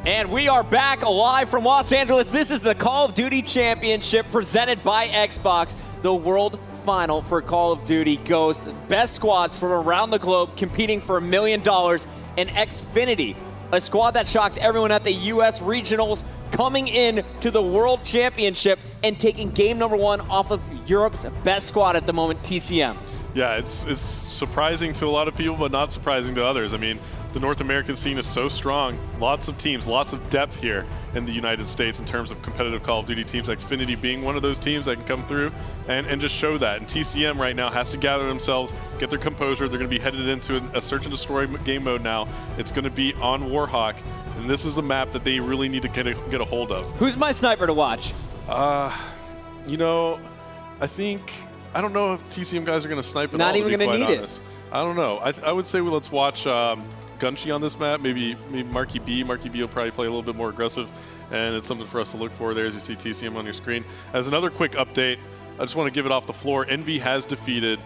And we are back live from Los Angeles. This is the Call of Duty Championship presented by Xbox. The World Final for Call of Duty goes to best squads from around the globe competing for $1 million. And Xfinity, a squad that shocked everyone at the U.S. Regionals, coming in to the World Championship and taking game number 1 off of Europe's best squad at the moment, TCM. Yeah, it's surprising to a lot of people, but not surprising to others. I mean, the North American scene is so strong. Lots of teams, lots of depth here in the United States in terms of competitive Call of Duty teams. Xfinity being one of those teams that can come through and just show that. And TCM right now has to gather themselves, get their composure. They're going to be headed into a search and destroy game mode now. It's going to be on Warhawk, and this is the map that they really need to get a hold of. Who's my sniper to watch? You know, I don't know if TCM guys are going to snipe at Not all, even going to need honest. it. I don't know. I would say let's watch Gunshi on this map, maybe Marky B. Marky B will probably play a little bit more aggressive, and it's something for us to look for there as you see TCM on your screen. As another quick update, I just want to give it off the floor. Envy has defeated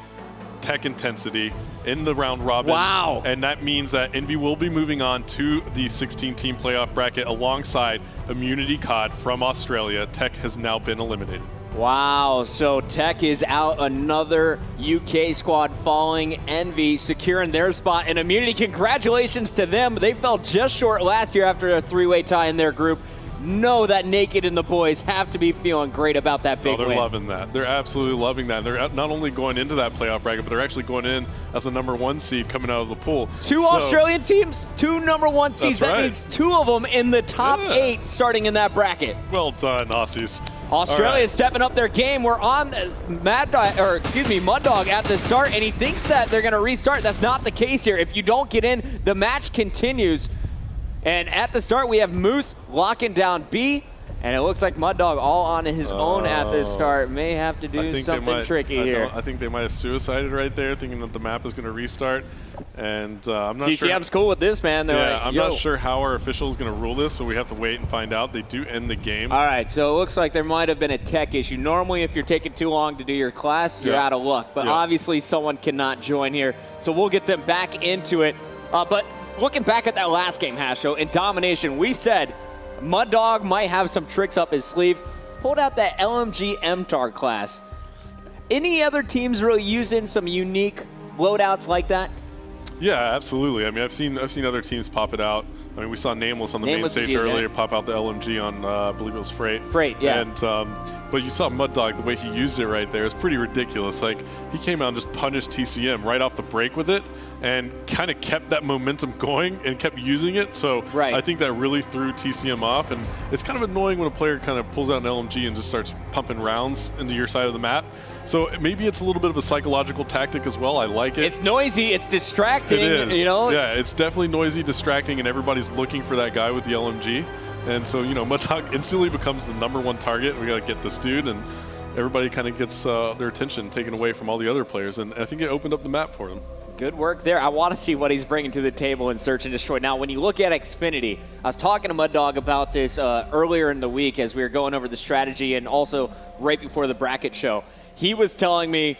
Tech Intensity in the round robin. Wow. And that means that Envy will be moving on to the 16-team playoff bracket alongside Immunity CoD from Australia. Tech has now been eliminated. Wow, so Tech is out. Another UK squad falling. Envy securing their spot in Immunity. Congratulations to them. They fell just short last year after a 3-way tie in their group. Know that Naked and the boys have to be feeling great about that big win. They're loving that. They're absolutely loving that. They're not only going into that playoff bracket, but they're actually going in as the #1 seed coming out of the pool. Two Australian teams, 2 #1 seeds. That means 2 of them in the top 8 starting in that bracket. Well done, Aussies. Australia is stepping up their game. We're on Mud Dog at the start, and he thinks that they're going to restart. That's not the case here. If you don't get in, the match continues. And at the start, we have Moose locking down B, and it looks like Mud Dog all on his own at the start. May have to do something tricky here. I think they might have suicided right there, thinking that the map is going to restart. And I'm not sure. TCM's cool with this, man. They're like, I'm not sure how our official is going to rule this, so we have to wait and find out. They do end the game. All right, so it looks like there might have been a tech issue. Normally, if you're taking too long to do your class, you're out of luck. But obviously, someone cannot join here, so we'll get them back into it. But looking back at that last game, Hastro, in Domination, we said Mud Dog might have some tricks up his sleeve. Pulled out that LMG MTAR class. Any other teams really using some unique loadouts like that? Yeah, absolutely. I mean, I've seen other teams pop it out. I mean, we saw Nameless on the main stage earlier pop out the LMG on, I believe it was Freight. Freight, yeah. And but you saw Mud Dog, the way he used it right there is pretty ridiculous. Like, he came out and just punished TCM right off the break with it and kind of kept that momentum going and kept using it. So I think that really threw TCM off. And it's kind of annoying when a player kind of pulls out an LMG and just starts pumping rounds into your side of the map. So maybe it's a little bit of a psychological tactic as well. I like it. It's noisy. It's distracting. It is. You know? Yeah, it's definitely noisy, distracting, and everybody's looking for that guy with the LMG. And so, Mud Dog instantly becomes the #1 target. We got to get this dude, and everybody kind of gets their attention taken away from all the other players. And I think it opened up the map for them. Good work there. I want to see what he's bringing to the table in Search and Destroy. Now, when you look at Xfinity, I was talking to Mud Dog about this earlier in the week as we were going over the strategy and also right before the bracket show. He was telling me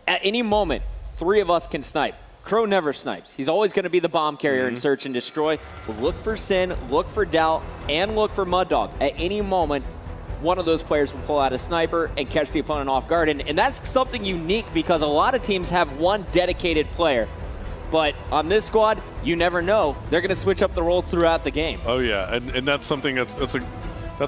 at any moment, 3 of us can snipe. Crow never snipes. He's always going to be the bomb carrier in Search and Destroy. But look for Sin, look for Doubt, and look for Mud Dog. At any moment, one of those players will pull out a sniper and catch the opponent off guard. And that's something unique because a lot of teams have one dedicated player. But on this squad, you never know. They're going to switch up the roles throughout the game. Oh, yeah. And that's something that's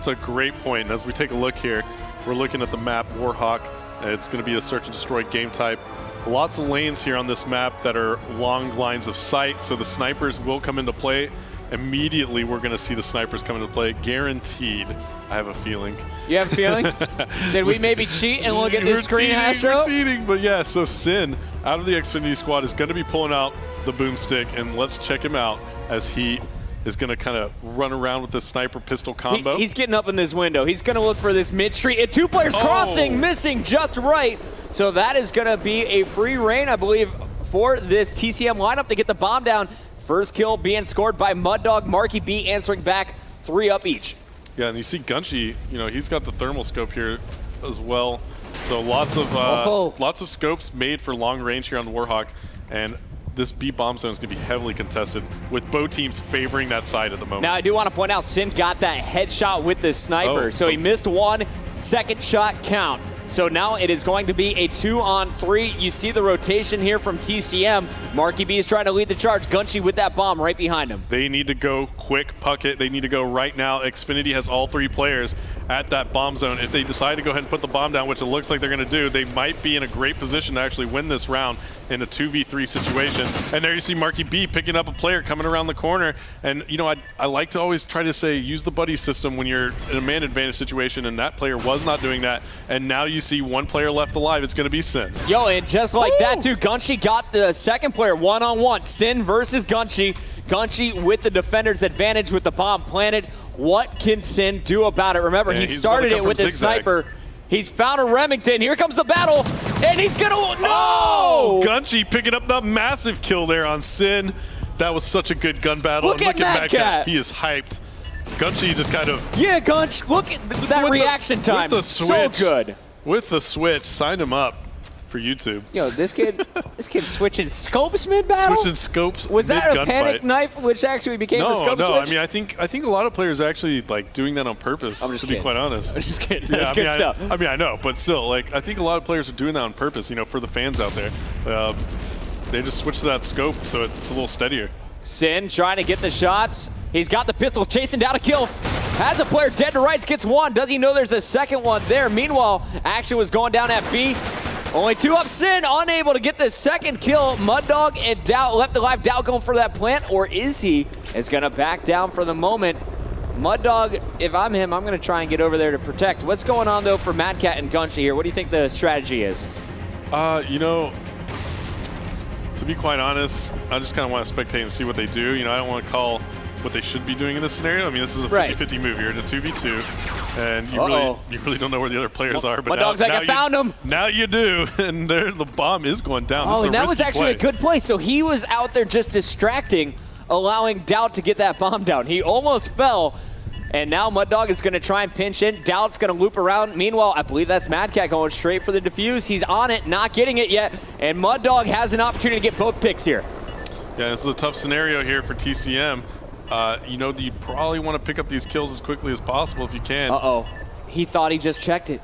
a great point. As we take a look here, we're looking at the map, Warhawk. It's going to be a Search and Destroy game type. Lots of lanes here on this map that are long lines of sight, so the snipers will come into play. Immediately, we're going to see the snipers come into play. Guaranteed, I have a feeling. You have a feeling? Did we maybe cheat and look at this screen, Hastro? We're cheating, but yeah, so Sin, out of the Xfinity squad, is going to be pulling out the boomstick, and let's check him out as he is going to kind of run around with the sniper pistol combo. He's getting up in this window. He's going to look for this mid-street. 2 players crossing, missing just right. So that is going to be a free reign, I believe, for this TCM lineup to get the bomb down. First kill being scored by Mud Dog. Marky B answering back, 3 up each. Yeah, and you see Gunshi, he's got the thermal scope here as well. So lots of scopes made for long range here on the Warhawk. And this B bomb zone is going to be heavily contested with both teams favoring that side at the moment. Now, I do want to point out, Sin got that headshot with the sniper. So he missed one, second shot count. So now it is going to be a 2-on-3. You see the rotation here from TCM. Marky B is trying to lead the charge. Gunshi with that bomb right behind him. They need to go quick, puck it. They need to go right now. Xfinity has all 3 players at that bomb zone. If they decide to go ahead and put the bomb down, which it looks like they're going to do, they might be in a great position to actually win this round in a 2v3 situation. And there you see Marky B picking up a player coming around the corner. And, you know, I like to always try to say use the buddy system when you're in a man advantage situation, and that player was not doing that. And now you see one player left alive. It's going to be Sin. Yo, and just like that, too, Gunshi got the second player one-on-one. Sin versus Gunshi. Gunshi with the defender's advantage with the bomb planted. What can Sin do about it? Remember, he started it with the sniper. He's found a Remington. Here comes the battle, and he's going to – no! Oh, Gunshi picking up the massive kill there on Sin. That was such a good gun battle. Look at Mad Cat. He is hyped. Gunshi just kind of – yeah, Gunsh, look at that reaction time. With the switch, so good. With the switch, signed him up for YouTube. Yo, this kid switching scopes mid-battle? Switching scopes Was that a panic fight. knife, which actually became the scope switch? No, I mean, I think a lot of players actually like doing that on purpose, I'm just to kidding. be quite honest. I'm just kidding. Yeah, That's good stuff. I mean, I know, but still, like, I think a lot of players are doing that on purpose, you know, for the fans out there. They just switch to that scope so it's a little steadier. Sin trying to get the shots. He's got the pistol, chasing down a kill. Has a player dead to rights, gets one. Does he know there's a second one there? Meanwhile, action was going down at B. Only 2 up. Sin unable to get the second kill. Mud Dog and Doubt left alive. Doubt going for that plant, or is he? Is going to back down for the moment. Mud Dog, if I'm him, I'm going to try and get over there to protect. What's going on, though, for Mad Cat and Gunshi here? What do you think the strategy is? You know, to be quite honest, I just kind of want to spectate and see what they do. You know, I don't want to call what they should be doing in this scenario. I mean, this is a 50-50 move. You're in a 2v2, and you really don't know where the other players are. But Mud Dog's like, I found him. Now you do, and the bomb is going down. Oh, and that was actually a good play. So he was out there just distracting, allowing Doubt to get that bomb down. He almost fell, and now Mud Dog is going to try and pinch in. Doubt's going to loop around. Meanwhile, I believe that's Mad Cat going straight for the defuse. He's on it, not getting it yet, and Mud Dog has an opportunity to get both picks here. Yeah, this is a tough scenario here for TCM. You know, you probably want to pick up these kills as quickly as possible if you can. Uh-oh. He thought he just checked it.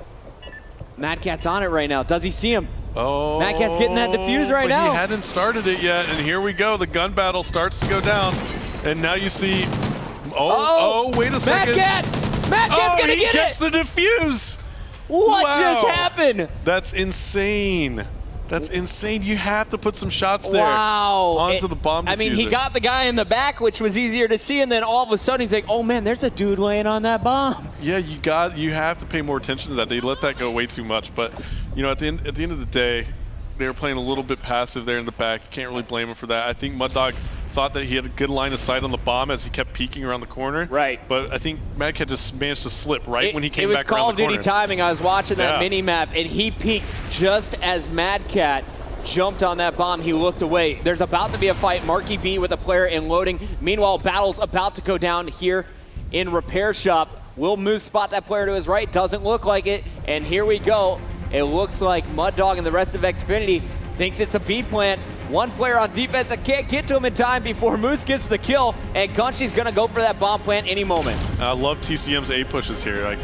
Mad Cat's on it right now. Does he see him? Oh, Mad Cat's getting that defuse right now. He hadn't started it yet, and here we go. The gun battle starts to go down, and now you see. Oh, wait a second. Mad Cat's gonna get it. He gets the defuse. What Wow. just happened? That's insane. That's insane. You have to put some shots there onto the bomb diffuser. I mean, he got the guy in the back, which was easier to see, and then all of a sudden he's like, oh man, there's a dude laying on that bomb. Yeah, you have to pay more attention to that. They let that go way too much. But, you know, at the end of the day, they were playing a little bit passive there in the back. You can't really blame him for that. I think Mud Dog thought that he had a good line of sight on the bomb as he kept peeking around the corner. Right. But I think Mad Cat just managed to slip when he came back around the corner. It was Call of Duty timing. I was watching that mini-map, and he peeked just as Mad Cat jumped on that bomb. He looked away. There's about to be a fight. Marky B with a player in loading. Meanwhile, battle's about to go down here in Repair Shop. Will Moose spot that player to his right? Doesn't look like it. And here we go. It looks like Mud Dog and the rest of Xfinity thinks it's a B plant. One player on defense. I can't get to him in time before Moose gets the kill. And Gunshi's going to go for that bomb plant any moment. I love TCM's A pushes here. Like,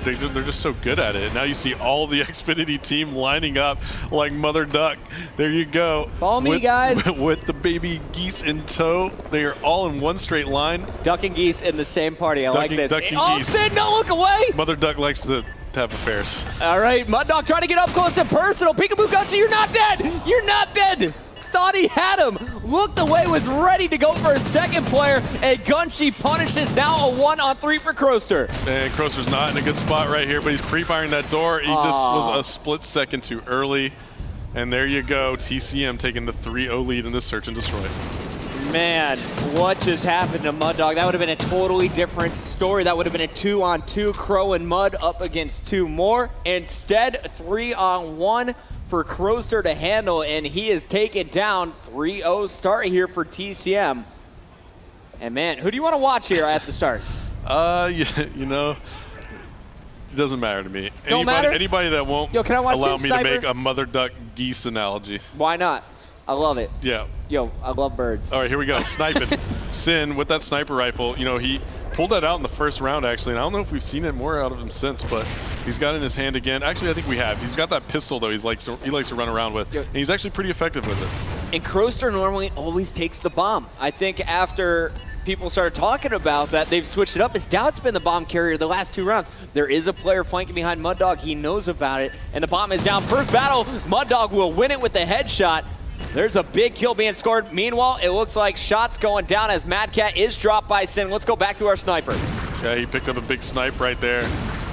they're just so good at it. And now you see all the Xfinity team lining up like Mother Duck. There you go. Follow me, guys. With the baby geese in tow. They are all in one straight line. Duck and geese in the same party. I like this. Oh, Sid, no, look away. Mother Duck likes to have affairs. All right, Mud Dog trying to get up close and personal. Peekaboo Gunshi, you're not dead. You're not dead. Thought he had him. Looked away, was ready to go for a second player, and Gunshi punishes now a 1-on-3 for Kroster. And Kroster's not in a good spot right here, but he's pre-firing that door. He just was a split second too early. And there you go, TCM taking the 3-0 lead in this search and destroy. Man, what just happened to Mud Dog? That would have been a totally different story. That would have been a 2-on-2, Crow and Mud up against 2 more. Instead, 3-on-1 for Kroster to handle, and he is taken down. 3-0 start here for TCM. And man, who do you want to watch here at the start? You know, it doesn't matter to me. Anybody that won't can I watch allow this me sniper? to make a Mother Duck geese analogy. Why not? I love it. Yeah. Yo, I love birds. All right, here we go. Sniping. Sin with that sniper rifle. You know, he pulled that out in the first round, actually, and I don't know if we've seen it more out of him since, but he's got it in his hand again. Actually, I think we have. He's got that pistol, though, he likes to run around with, and he's actually pretty effective with it. And Kroster normally always takes the bomb. I think after people started talking about that, they've switched it up. His Doubt's been the bomb carrier the last 2 rounds. There is a player flanking behind Mud Dog. He knows about it, and the bomb is down. First battle, Mud Dog will win it with the headshot. There's a big kill being scored. Meanwhile, it looks like shots going down as Mad Cat is dropped by Sin. Let's go back to our sniper. Yeah, he picked up a big snipe right there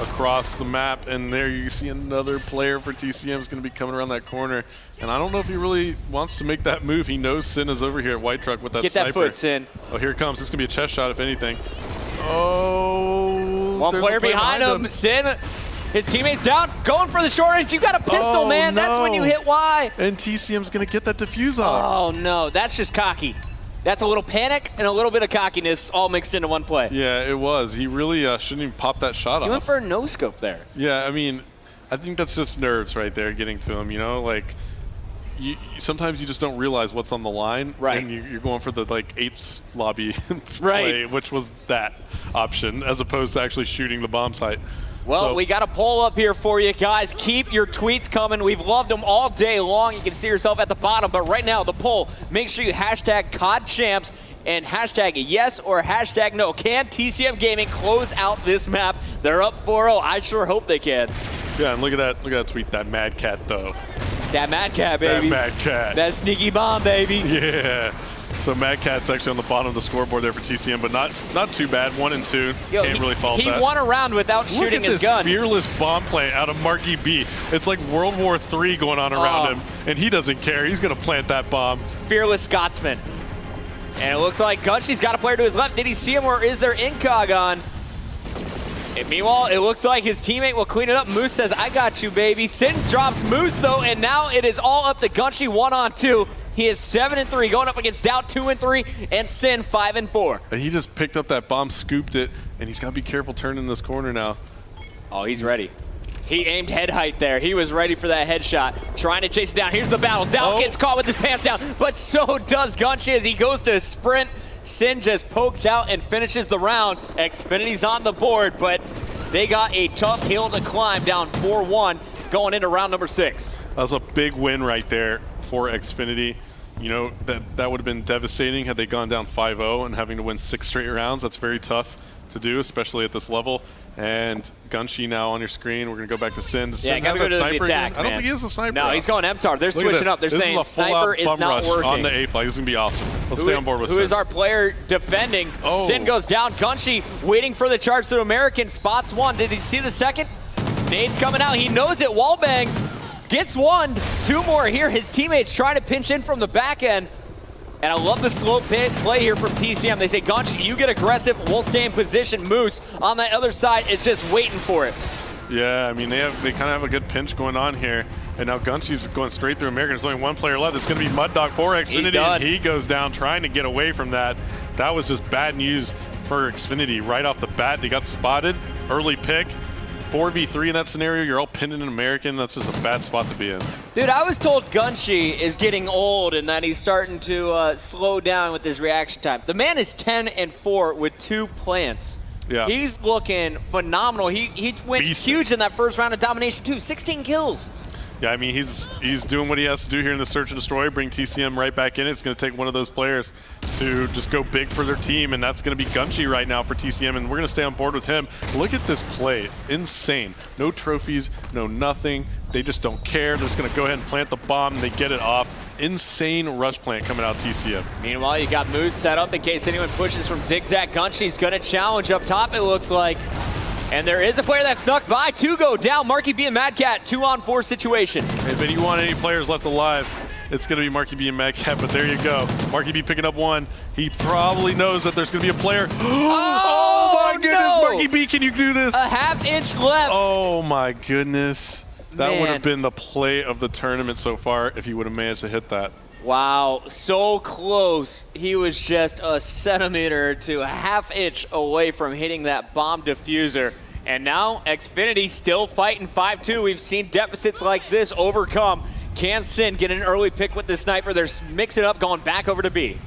across the map, and there you see another player for TCM is going to be coming around that corner. And I don't know if he really wants to make that move. He knows Sin is over here at White Truck with that sniper. Get that foot, Sin. Oh, here it comes. This is going to be a chest shot, if anything. Oh, one player behind him. Sin, his teammate's down, going for the short range. You got a pistol, man. No. That's when you hit Y. And TCM's going to get that defuse off. Oh, no. That's just cocky. That's a little panic and a little bit of cockiness all mixed into one play. Yeah, it was. He really shouldn't even pop that shot off. He went for a no-scope there. Yeah, I mean, I think that's just nerves right there getting to him, you know? Like, sometimes you just don't realize what's on the line. Right. And you're going for the, like, 8s lobby right. play, which was that option, as opposed to actually shooting the bomb site. Well, we got a poll up here for you guys. Keep your tweets coming. We've loved them all day long. You can see yourself at the bottom. But right now, the poll, make sure you hashtag COD Champs and hashtag yes or hashtag no. Can TCM Gaming close out this map? They're up 4-0. I sure hope they can. Yeah, and look at that. Look at that tweet. That Mad Cat, though. That Mad Cat, baby. That Mad Cat. That sneaky bomb, baby. Yeah. So Mad Cat's actually on the bottom of the scoreboard there for TCM, but not too bad. 1 and 2. Yo, Can't really fault that. He won a round without shooting his gun. Look at this fearless bomb play out of Marky B. It's like World War III going on around him, and he doesn't care. He's going to plant that bomb. Fearless Scotsman. And it looks like Gunshy's got a player to his left. Did he see him, or is there incog on? And meanwhile, it looks like his teammate will clean it up. Moose says, I got you, baby. Sin drops Moose, though, and now it is all up to Gunshy 1-on-2. He is 7-3, going up against Doubt 2-3, and Sin 5-4. And he just picked up that bomb, scooped it, and he's got to be careful turning this corner now. Oh, he's ready. He aimed head height there. He was ready for that headshot, trying to chase it down. Here's the battle. Doubt gets caught with his pants down, but so does Gunshy as he goes to sprint. Sin just pokes out and finishes the round. Xfinity's on the board, but they got a tough hill to climb, down 4-1 going into round number 6. That was a big win right there for Xfinity. You know, that would have been devastating had they gone down 5-0 and having to win 6 straight rounds. That's very tough to do, especially at this level. And Gunshy now on your screen. We're going to go back to Sin. Yeah, got to go to the attack, I don't think he has a sniper. No, he's going MTAR. They're switching up. They're saying sniper is not working. On the A flag. This is going to be awesome. Let's stay on board with Sin. Who is our player defending? Sin goes down. Gunshy waiting for the charge through American. Spots one. Did he see the second? Nade's coming out. He knows it. Wallbang. Gets one. 2 more here. His teammates trying to pinch in from the back end. And I love the slow play here from TCM. They say, Gunshy, you get aggressive. We'll stay in position. Moose on the other side is just waiting for it. Yeah, I mean, they kind of have a good pinch going on here. And now Gunshy's going straight through American. There's only 1 player left. It's going to be Mud Dog for Xfinity. And he goes down trying to get away from that. That was just bad news for Xfinity right off the bat. They got spotted. Early pick. 4v3 in that scenario, you're all pinned in an American. That's just a bad spot to be in. Dude, I was told Gunshy is getting old and that he's starting to slow down with his reaction time. The man is 10-4 with 2 plants. Yeah. He's looking phenomenal. He went huge in that first round of domination too. 16 kills. Yeah, I mean, he's doing what he has to do here in the search and destroy, bring TCM right back in. It's going to take one of those players to just go big for their team, and that's going to be Gunshy right now for TCM, and we're going to stay on board with him. Look at this play. Insane. No trophies, no nothing. They just don't care. They're just going to go ahead and plant the bomb, and they get it off. Insane rush plant coming out TCM. Meanwhile, you got Moose set up in case anyone pushes from zigzag. Gunshy's going to challenge up top, it looks like. And there is a player that snuck by. 2 go down. Marky B and Mad Cat, 2-on-4 situation. If you want any players left alive, it's going to be Marky B and Mad Cat, but there you go. Marky B picking up 1. He probably knows that there's going to be a player. Oh my goodness, no. Marky B, can you do this? A half-inch left. Oh my goodness. That would have been the play of the tournament so far if he would have managed to hit that. Wow, so close. He was just a centimeter to a half-inch away from hitting that bomb diffuser. And now Xfinity still fighting 5-2. We've seen deficits like this overcome. Can Sin get an early pick with the sniper? They're mixing it up, going back over to B.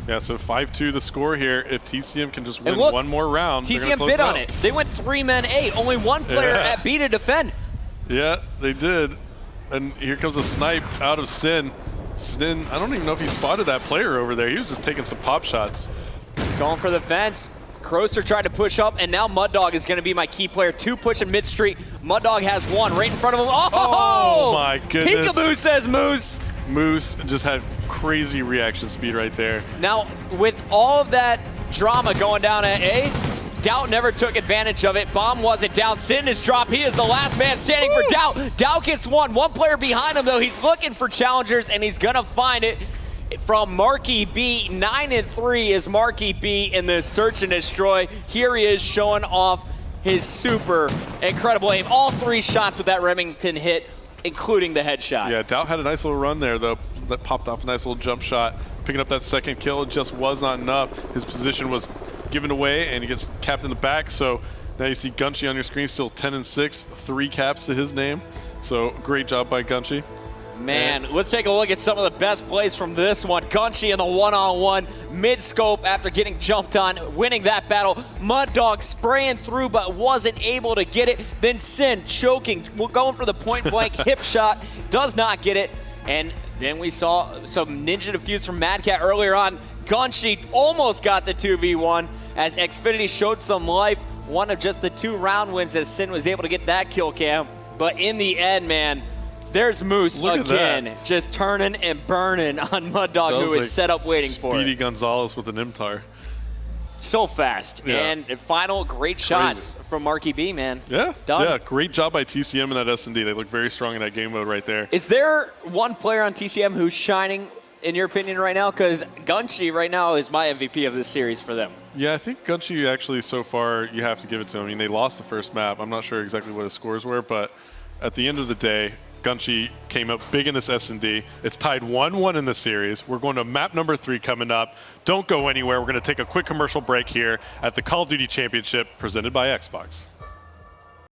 Yeah, so 5-2 the score here. If TCM can just win look, one more round, TCM bid on it. They went 3-men A, only one player at B to defend. Yeah, they did. And here comes a snipe out of Sin. Sin, I don't even know if he spotted that player over there. He was just taking some pop shots. He's going for the fence. Kroster tried to push up, and now Mud Dog is going to be my key player. 2 pushing mid-street. Mud Dog has 1 right in front of him. Oh my goodness. Peekaboo, says Moose. Moose just had crazy reaction speed right there. Now, with all of that drama going down at A, Doubt never took advantage of it. Bomb wasn't down. Sin is dropped. He is the last man standing for Doubt. Doubt gets 1. 1 player behind him, though. He's looking for challengers, and he's going to find it from Marky B. 9-3 is Marky B in this search and destroy. Here he is showing off his super incredible aim. All 3 shots with that Remington hit, including the headshot. Yeah, Doubt had a nice little run there, though. That popped off a nice little jump shot. Picking up that second kill, it just was not enough. His position was given away, and he gets capped in the back. So now you see Gunchy on your screen, still 10-6, 3 caps to his name. So great job by Gunchy. Man, let's take a look at some of the best plays from this one. Gunchy in the one-on-one, mid-scope after getting jumped on, winning that battle. Mud Dog spraying through but wasn't able to get it. Then Sin choking, going for the point-blank hip shot, does not get it. And then we saw some ninja defuse from Mad Cat earlier on. Gunchy almost got the 2v1 as Xfinity showed some life. One of just the 2 round wins as Sin was able to get that kill cam. But in the end, man, there's Moose again, just turning and burning on Mud Dog, who is set up waiting for it. Speedy Gonzalez with an IMTAR. So fast. Yeah. And final great shots from Marky B, man. Yeah, done. Yeah, great job by TCM in that S&D. They look very strong in that game mode right there. Is there one player on TCM who's shining, in your opinion, right now? Because Gunchy right now is my MVP of this series for them. Yeah, I think Gunchy actually so far, you have to give it to him. I mean, they lost the first map. I'm not sure exactly what his scores were, but at the end of the day, Gunchy came up big in this S&D. It's tied 1-1 in the series. We're going to map number 3 coming up. Don't go anywhere. We're going to take a quick commercial break here at the Call of Duty Championship presented by Xbox.